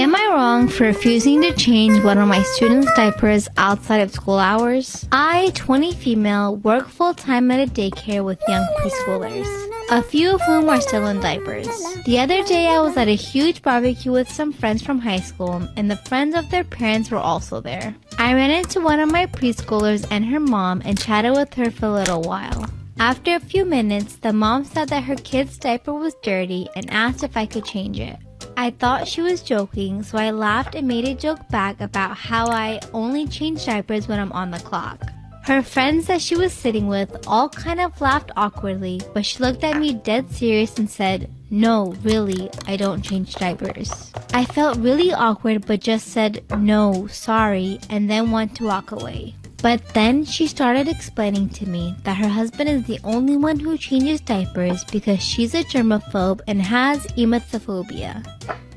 Am I wrong for refusing to change one of my students' diapers outside of school hours? I, 20 female, work full-time at a daycare with young preschoolers, a few of whom are still in diapers. The other day I was at a huge barbecue with some friends from high school, and the friends of their parents were also there. I ran into one of my preschoolers and her mom and chatted with her for a little while. After a few minutes, the mom said that her kid's diaper was dirty and asked if I could change it. I thought she was joking, so I laughed and made a joke back about how I only change diapers when I'm on the clock. Her friends that she was sitting with all kind of laughed awkwardly, but she looked at me dead serious and said, "No, really, I don't change diapers." I felt really awkward but just said, "No, sorry," and then went to walk away. But then she started explaining to me that her husband is the only one who changes diapers because she's a germaphobe and has emetophobia,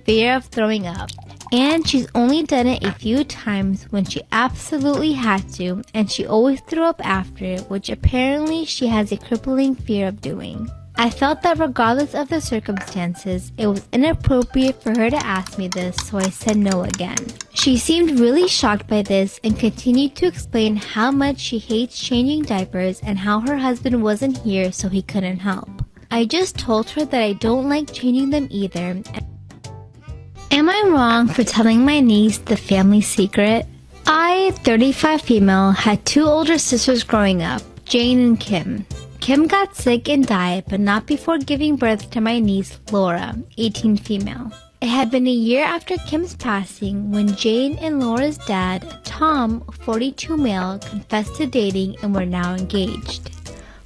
fear of throwing up. And she's only done it a few times when she absolutely had to, and she always threw up after, which apparently she has a crippling fear of doing. I felt that regardless of the circumstances, it was inappropriate for her to ask me this, so I said no again. She seemed really shocked by this and continued to explain how much she hates changing diapers and how her husband wasn't here so he couldn't help. I just told her that I don't like changing them either. Am I wrong for telling my niece the family secret? I, 35 female, had two older sisters growing up, Jane and Kim. Kim got sick and died, but not before giving birth to my niece, Laura, 18 female. It had been a year after Kim's passing when Jane and Laura's dad, Tom, 42 male, confessed to dating and were now engaged.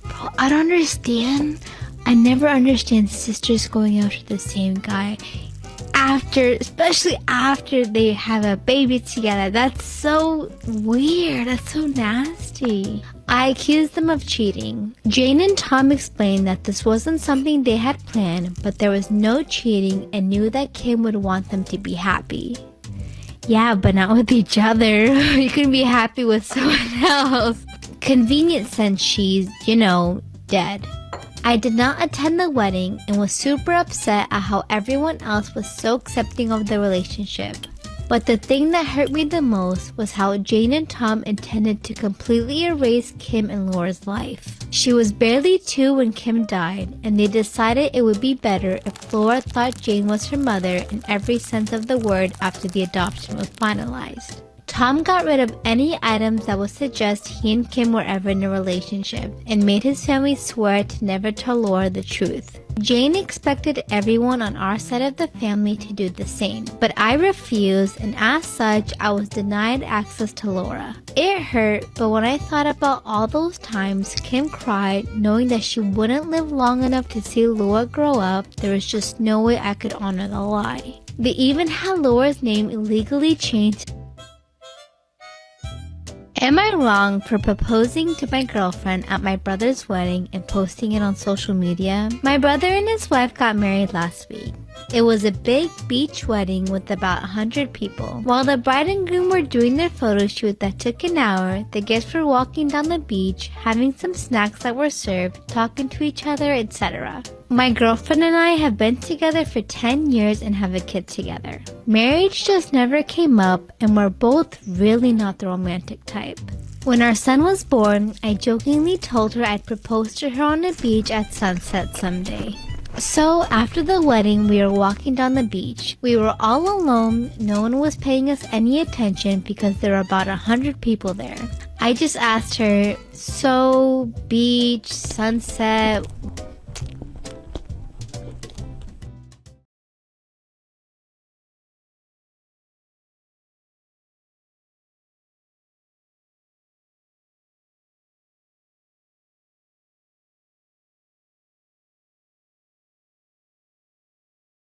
Bro, I don't understand. I never understand sisters going after the same guy. Especially after they have a baby together. That's so weird. That's so nasty. I accused them of cheating. Jane and Tom explained that this wasn't something they had planned, but there was no cheating and knew that Kim would want them to be happy. Yeah, but not with each other. You can be happy with someone else. Convenient since she's, dead. I did not attend the wedding and was super upset at how everyone else was so accepting of the relationship. But the thing that hurt me the most was how Jane and Tom intended to completely erase Kim and Laura's life. She was barely 2 when Kim died, and they decided it would be better if Laura thought Jane was her mother in every sense of the word after the adoption was finalized. Tom got rid of any items that would suggest he and Kim were ever in a relationship and made his family swear to never tell Laura the truth. Jane expected everyone on our side of the family to do the same, but I refused, and as such, I was denied access to Laura. It hurt, but when I thought about all those times Kim cried, knowing that she wouldn't live long enough to see Laura grow up, there was just no way I could honor the lie. They even had Laura's name illegally changed. Am I wrong for proposing to my girlfriend at my brother's wedding and posting it on social media? My brother and his wife got married last week. It was a big beach wedding with about 100 people. While the bride and groom were doing their photo shoot that took an hour, the guests were walking down the beach, having some snacks that were served, talking to each other, etc. My girlfriend and I have been together for 10 years and have a kid together. Marriage just never came up, and we're both really not the romantic type. When our son was born, I jokingly told her I'd propose to her on a beach at sunset someday. So after the wedding, we were walking down the beach. We were all alone. No one was paying us any attention because there were about 100 people there. I just asked her, "So, beach, sunset,